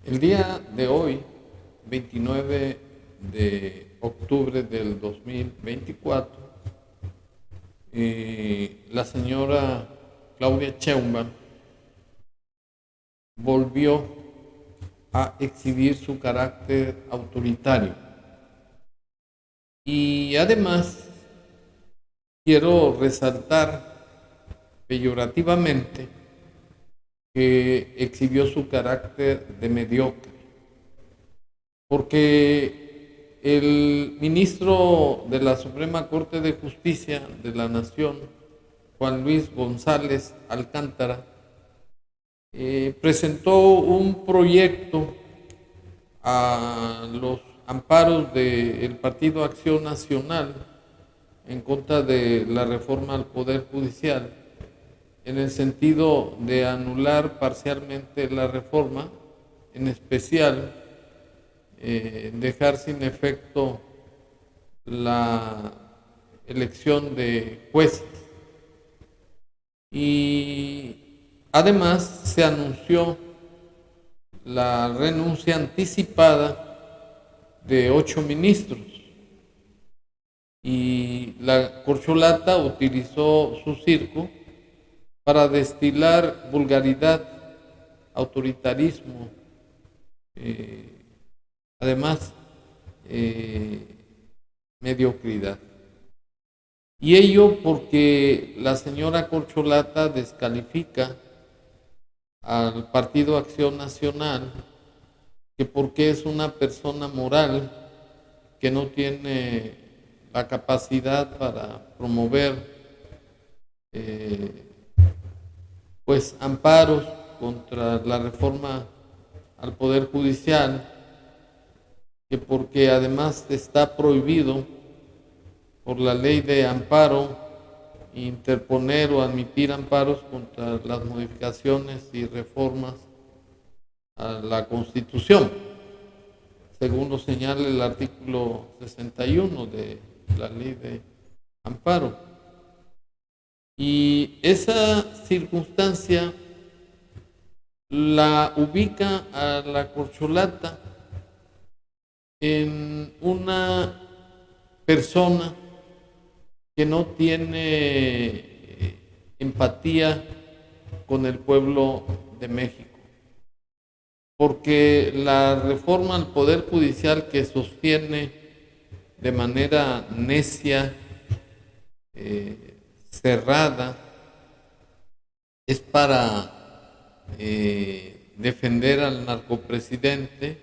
El día de hoy, 29 de octubre del 2024, la señora Claudia Sheinbaum volvió a exhibir su carácter autoritario. Y además quiero resaltar peyorativamente que exhibió su carácter de mediocre, porque el ministro de la Suprema Corte de Justicia de la Nación, Juan Luis González Alcántara, presentó un proyecto a los amparos del Partido Acción Nacional en contra de la reforma al Poder Judicial, en el sentido de anular parcialmente la reforma, en especial dejar sin efecto la elección de jueces. Y además se anunció la renuncia anticipada de 8 ministros, y la corcholata utilizó su circo para destilar vulgaridad, autoritarismo, además mediocridad. Y ello porque la señora corcholata descalifica al Partido Acción Nacional, que porque es una persona moral que no tiene la capacidad para promover pues amparos contra la reforma al Poder Judicial, que porque además está prohibido por la ley de amparo interponer o admitir amparos contra las modificaciones y reformas a la Constitución, según lo señala el artículo 61 de la ley de amparo. Y esa circunstancia la ubica a la corcholata en una persona que no tiene empatía con el pueblo de México, porque la reforma al Poder Judicial que sostiene de manera necia, cerrada, es para defender al narcopresidente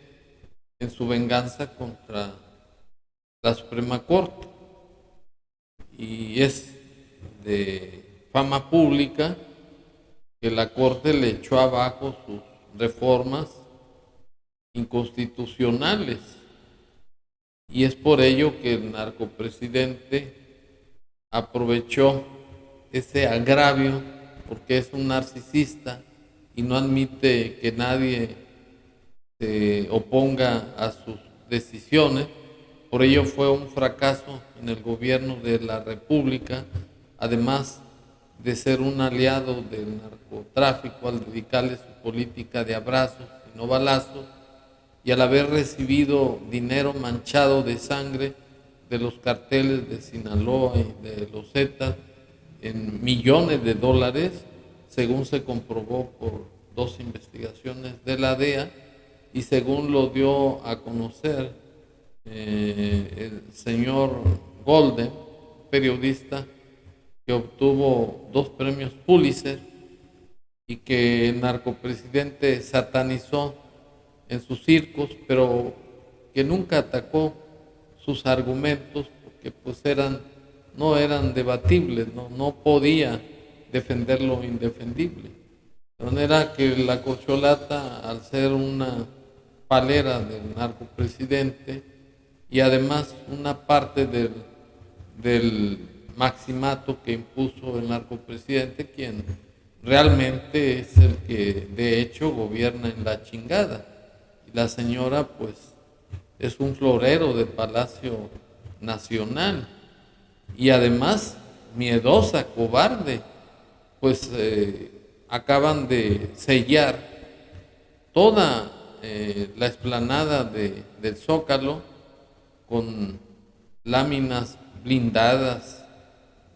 en su venganza contra la Suprema Corte. Y es de fama pública que la Corte le echó abajo sus reformas inconstitucionales, y es por ello que el narcopresidente aprovechó ese agravio, porque es un narcisista y no admite que nadie se oponga a sus decisiones. Por ello fue un fracaso en el gobierno de la República, además de ser un aliado del narcotráfico al dedicarle su política de abrazos y no balazos, y al haber recibido dinero manchado de sangre de los carteles de Sinaloa y de los Zetas en millones de dólares, según se comprobó por 2 investigaciones de la DEA y según lo dio a conocer el señor Golden, periodista que obtuvo 2 premios Pulitzer y que el narcopresidente satanizó en sus circos, pero que nunca atacó sus argumentos porque pues no eran debatibles, no podía defender lo indefendible. De manera que la corcholata, al ser una palera del narcopresidente y además una parte del maximato que impuso el narcopresidente, quien realmente es el que de hecho gobierna en la chingada. Y la señora pues es un florero de Palacio Nacional y además miedosa, cobarde, pues acaban de sellar toda la explanada del Zócalo con láminas blindadas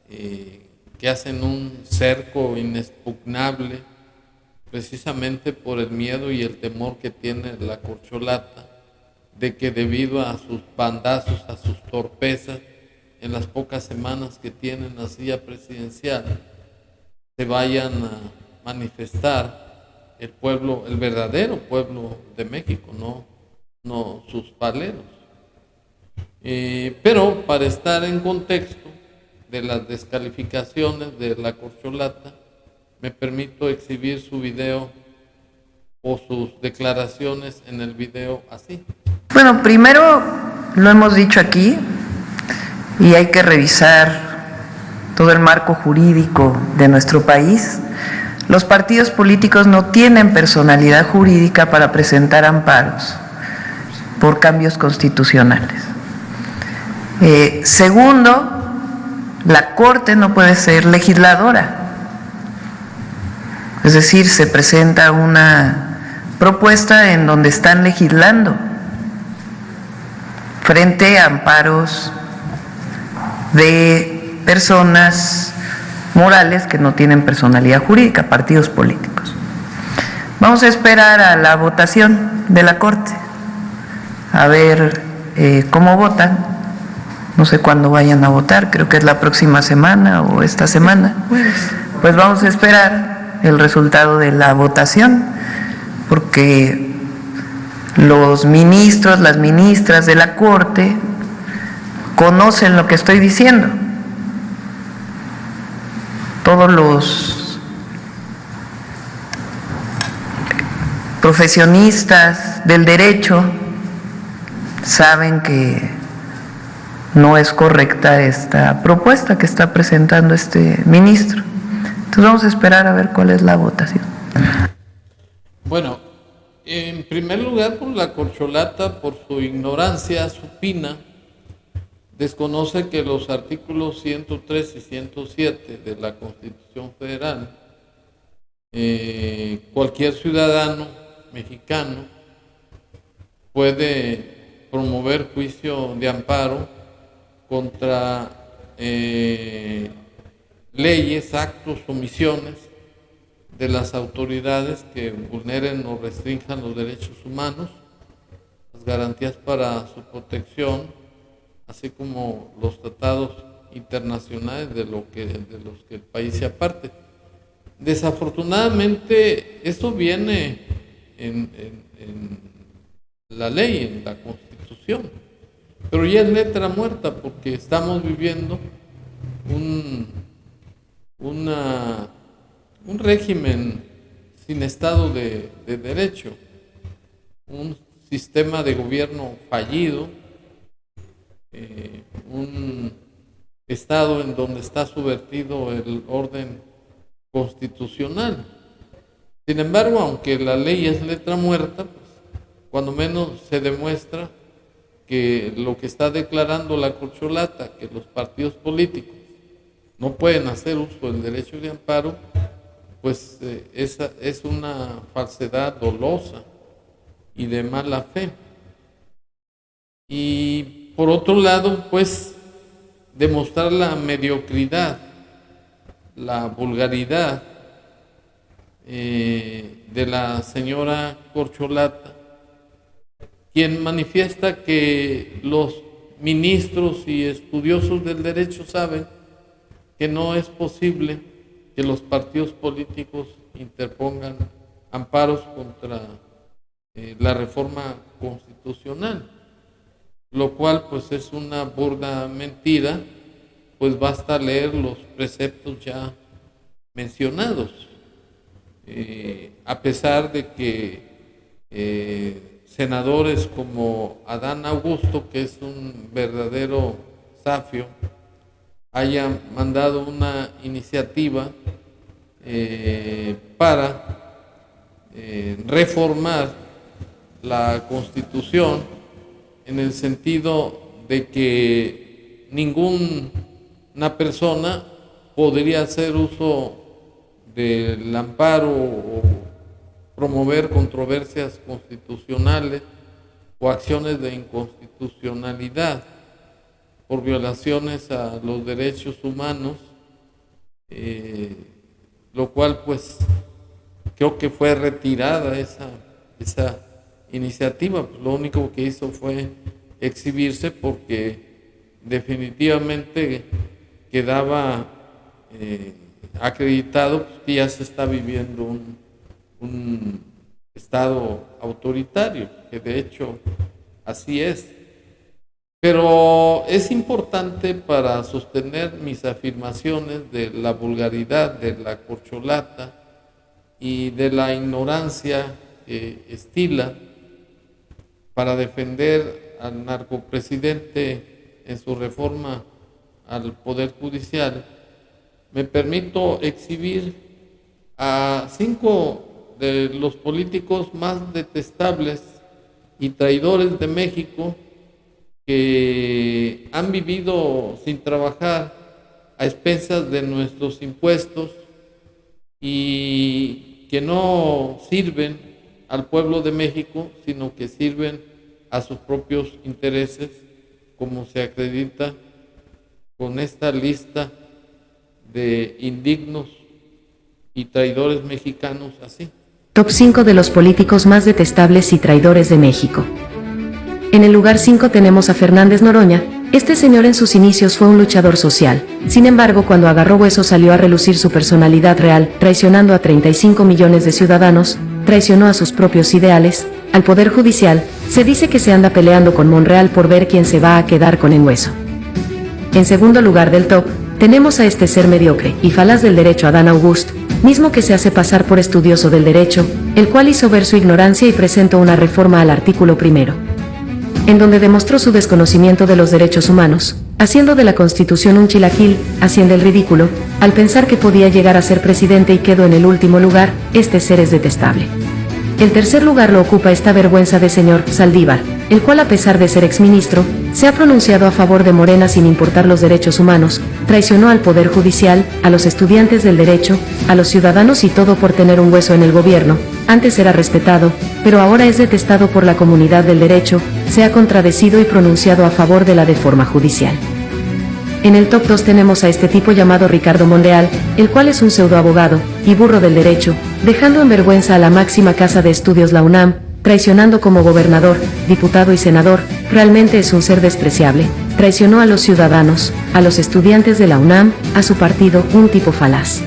que hacen un cerco inexpugnable, precisamente por el miedo y el temor que tiene la corcholata de que debido a sus bandazos, a sus torpezas, en las pocas semanas que tienen la silla presidencial, se vayan a manifestar el pueblo, el verdadero pueblo de México, no sus paleros. Pero para estar en contexto de las descalificaciones de la corcholata, me permito exhibir su video o sus declaraciones en el video así. Bueno, primero lo hemos dicho aquí y hay que revisar todo el marco jurídico de nuestro país. Los partidos políticos no tienen personalidad jurídica para presentar amparos por cambios constitucionales. Segundo, la Corte no puede ser legisladora. Es decir, se presenta una propuesta en donde están legislando frente a amparos de personas morales que no tienen personalidad jurídica, partidos políticos. Vamos a esperar a la votación de la Corte, a ver cómo votan. No sé cuándo vayan a votar, creo que es la próxima semana o esta semana. Pues vamos a esperar el resultado de la votación, porque los ministros, las ministras de la Corte conocen lo que estoy diciendo. Todos los profesionistas del derecho saben que no es correcta esta propuesta que está presentando este ministro. Entonces vamos a esperar a ver cuál es la votación. Bueno, en primer lugar, por la corcholata, por su ignorancia supina, desconoce que los artículos 103 y 107 de la Constitución Federal, cualquier ciudadano mexicano puede promover juicio de amparo contra leyes, actos, omisiones de las autoridades que vulneren o restrinjan los derechos humanos, las garantías para su protección, así como los tratados internacionales de los que el país se aparte. Desafortunadamente, esto viene en la ley, en la Constitución, pero ya es letra muerta porque estamos viviendo un régimen sin Estado de Derecho, un sistema de gobierno fallido, un Estado en donde está subvertido el orden constitucional. Sin embargo, aunque la ley es letra muerta, pues, cuando menos se demuestra que lo que está declarando la corcholata, que los partidos políticos no pueden hacer uso del derecho de amparo, pues esa es una falsedad dolosa y de mala fe. Y por otro lado, pues demostrar la mediocridad, la vulgaridad de la señora corcholata, quien manifiesta que los ministros y estudiosos del derecho saben que no es posible que los partidos políticos interpongan amparos contra la reforma constitucional, lo cual pues es una burda mentira, pues basta leer los preceptos ya mencionados. A pesar de que senadores como Adán Augusto, que es un verdadero zafio, haya mandado una iniciativa para reformar la Constitución en el sentido de que ninguna persona podría hacer uso del amparo promover controversias constitucionales o acciones de inconstitucionalidad por violaciones a los derechos humanos, lo cual pues creo que fue retirada esa iniciativa. Pues, lo único que hizo fue exhibirse porque definitivamente quedaba acreditado pues, que ya se está viviendo un estado autoritario, que de hecho así es. Pero es importante para sostener mis afirmaciones de la vulgaridad, de la corcholata y de la ignorancia que estila para defender al narcopresidente en su reforma al Poder Judicial. Me permito exhibir a 5 de los políticos más detestables y traidores de México que han vivido sin trabajar a expensas de nuestros impuestos y que no sirven al pueblo de México, sino que sirven a sus propios intereses, como se acredita con esta lista de indignos y traidores mexicanos así. Top 5 de los políticos más detestables y traidores de México. En el lugar 5 tenemos a Fernández Noroña. Este señor en sus inicios fue un luchador social. Sin embargo, cuando agarró hueso salió a relucir su personalidad real, traicionando a 35 millones de ciudadanos, traicionó a sus propios ideales. Al Poder Judicial, se dice que se anda peleando con Monreal por ver quién se va a quedar con el hueso. En segundo lugar del top, tenemos a este ser mediocre y falaz del derecho, Adán Augusto, mismo que se hace pasar por estudioso del derecho, el cual hizo ver su ignorancia y presentó una reforma al artículo 1, en donde demostró su desconocimiento de los derechos humanos, haciendo de la Constitución un chilaquil, haciendo el ridículo, al pensar que podía llegar a ser presidente y quedó en el último lugar. Este ser es detestable. El tercer lugar lo ocupa esta vergüenza de señor Saldívar, el cual, a pesar de ser exministro, se ha pronunciado a favor de Morena sin importar los derechos humanos, traicionó al Poder Judicial, a los estudiantes del derecho, a los ciudadanos y todo por tener un hueso en el gobierno. Antes era respetado, pero ahora es detestado por la comunidad del derecho, se ha contradecido y pronunciado a favor de la reforma judicial. En el top 2 tenemos a este tipo llamado Ricardo Monreal, el cual es un pseudoabogado y burro del derecho, dejando en vergüenza a la máxima casa de estudios, la UNAM, traicionando como gobernador, diputado y senador. Realmente es un ser despreciable. Traicionó a los ciudadanos, a los estudiantes de la UNAM, a su partido, un tipo falaz.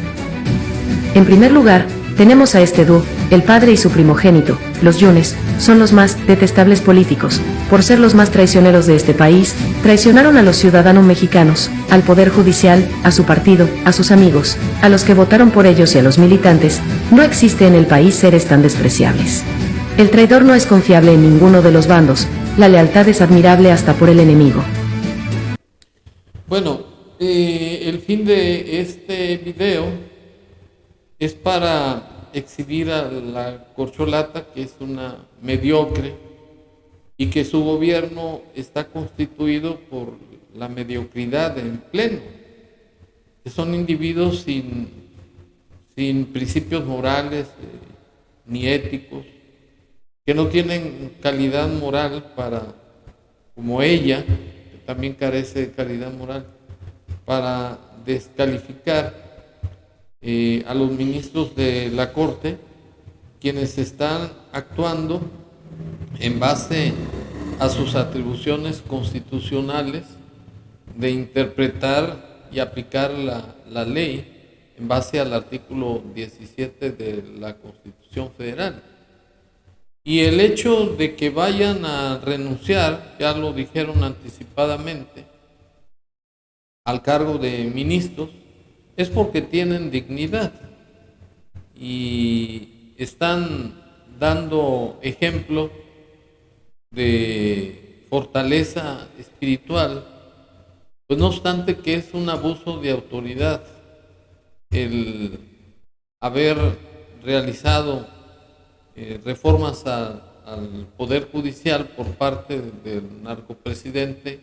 En primer lugar, tenemos a este dúo, el padre y su primogénito. Los Yunes son los más detestables políticos, por ser los más traicioneros de este país. Traicionaron a los ciudadanos mexicanos, al Poder Judicial, a su partido, a sus amigos, a los que votaron por ellos y a los militantes. No existe en el país seres tan despreciables. El traidor no es confiable en ninguno de los bandos, la lealtad es admirable hasta por el enemigo. Bueno, el fin de este video es para exhibir a la corcholata, que es una mediocre, y que su gobierno está constituido por la mediocridad en pleno, que son individuos sin principios morales ni éticos, que no tienen calidad moral para, como ella, que también carece de calidad moral, para descalificar a los ministros de la Corte, quienes están actuando en base a sus atribuciones constitucionales de interpretar y aplicar la ley en base al artículo 17 de la Constitución Federal. Y el hecho de que vayan a renunciar, ya lo dijeron anticipadamente, al cargo de ministros, es porque tienen dignidad y están dando ejemplo de fortaleza espiritual, pues no obstante que es un abuso de autoridad el haber realizado reformas al Poder Judicial por parte del narcopresidente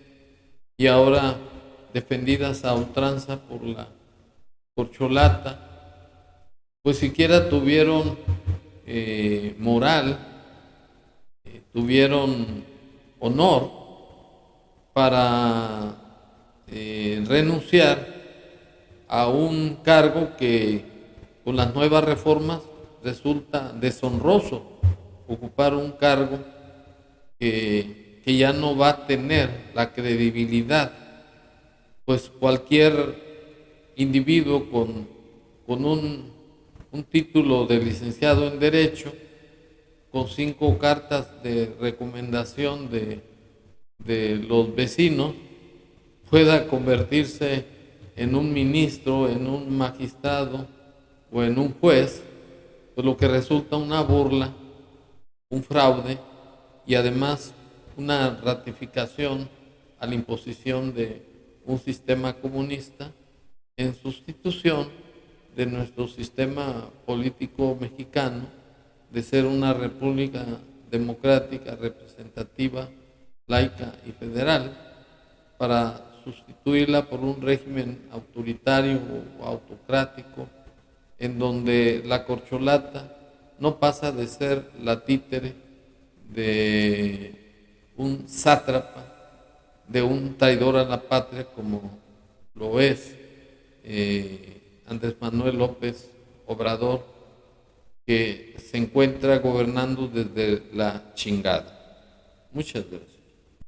y ahora defendidas a ultranza por la corcholata, pues siquiera tuvieron moral, tuvieron honor para renunciar a un cargo que con las nuevas reformas resulta deshonroso, ocupar un cargo que ya no va a tener la credibilidad, pues cualquier individuo con un título de licenciado en Derecho, con 5 cartas de recomendación de los vecinos, pueda convertirse en un ministro, en un magistrado o en un juez, pues lo que resulta una burla, un fraude y además una ratificación a la imposición de un sistema comunista en sustitución de nuestro sistema político mexicano de ser una república democrática, representativa, laica y federal, para sustituirla por un régimen autoritario o autocrático en donde la corcholata no pasa de ser la títere de un sátrapa, de un traidor a la patria como lo es Andrés Manuel López Obrador, que se encuentra gobernando desde la chingada. Muchas gracias.